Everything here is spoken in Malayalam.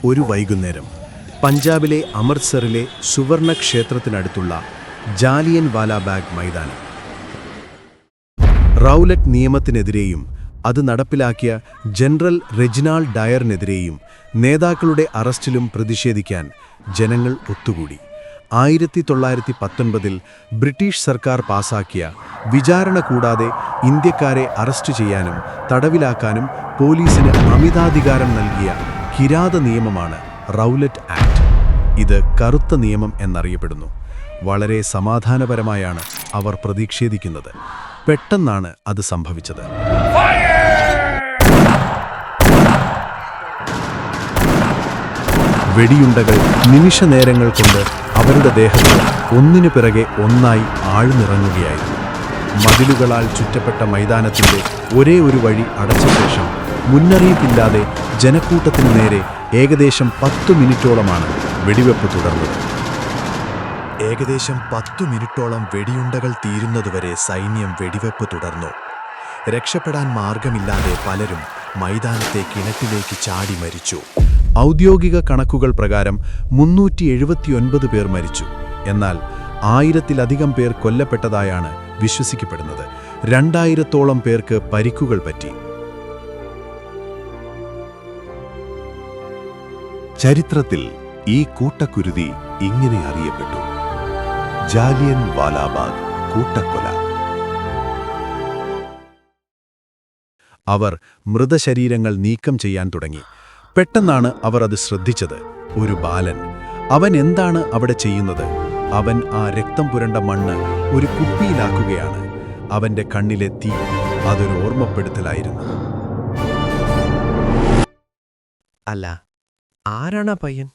ഒരു വൈകുന്നേരം പഞ്ചാബിലെ അമൃത്സറിലെ സുവർണ ക്ഷേത്രത്തിനടുത്തുള്ള ജാലിയൻ വാലാബാഗ് മൈതാനം. റൗലറ്റ് നിയമത്തിനെതിരെയും അത് നടപ്പിലാക്കിയ ജനറൽ റെജിനാൾഡ് ഡയറിനെതിരെയും നേതാക്കളുടെ അറസ്റ്റിലും പ്രതിഷേധിക്കാൻ ജനങ്ങൾ ഒത്തുകൂടി. 1919 ബ്രിട്ടീഷ് സർക്കാർ പാസാക്കിയ വിചാരണ കൂടാതെ ഇന്ത്യക്കാരെ അറസ്റ്റ് ചെയ്യാനും തടവിലാക്കാനും പോലീസിന് അമിതാധികാരം നൽകിയ കിരാത നിയമമാണ് റൗലറ്റ് ആക്ട്. ഇത് കറുത്ത നിയമം എന്നറിയപ്പെടുന്നു. വളരെ സമാധാനപരമായാണ് അവർ പ്രതിഷേധിക്കുന്നത്. പെട്ടെന്നാണ് അത് സംഭവിച്ചത്. വെടിയുണ്ടകൾ നിമിഷനേരങ്ങൾ കൊണ്ട് അവരുടെ ദേഹത്ത് ഒന്നിനു പിറകെ ഒന്നായി ആഴ്ന്നിറങ്ങുകയായിരുന്നു. മതിലുകളാൽ ചുറ്റപ്പെട്ട മൈതാനത്തിൻ്റെ ഒരേ ഒരു വഴി അടച്ച ശേഷം മുന്നറിയിപ്പില്ലാതെ ജനക്കൂട്ടത്തിനു നേരെ ഏകദേശം 10 മിനിറ്റോളമാണ് വെടിവെപ്പ് തുടർന്നത്. ഏകദേശം 10 മിനിറ്റോളം വെടിയുണ്ടകൾ തീരുന്നതുവരെ സൈന്യം വെടിവെപ്പ് തുടർന്നു. രക്ഷപ്പെടാൻ മാർഗമില്ലാതെ പലരും മൈതാനത്തെ കിണറ്റിലേക്ക് ചാടി മരിച്ചു. ഔദ്യോഗിക കണക്കുകൾ പ്രകാരം 379 പേർ മരിച്ചു. എന്നാൽ 1000-ലധികം പേർ കൊല്ലപ്പെട്ടതായാണ് വിശ്വസിക്കപ്പെടുന്നത്. 2000-ഓളം പേർക്ക് പരിക്കുകൾ പറ്റി. ചരിത്രത്തിൽ ഈ കൂട്ടക്കുരുതി ഇങ്ങനെ അറിയപ്പെട്ടു: ജാലിയൻ വാലാബാഗ് കൂട്ടക്കൊല. അവർ മൃതശരീരങ്ങൾ നീക്കം ചെയ്യാൻ തുടങ്ങി. പെട്ടെന്നാണ് അവർ അത് ശ്രദ്ധിച്ചത്. ഒരു ബാലൻ. അവൻ എന്താണ് അവിടെ ചെയ്യുന്നത്? അവൻ ആ രക്തം പുരണ്ട മണ്ണ് ഒരു കുപ്പിയിലാക്കുകയാണ്. അവന്റെ കണ്ണിലെ തീ അതൊരു ഓർമ്മപ്പെടുത്തലായിരുന്നു. അല്ല, ആരാണ് ആ പയ്യൻ?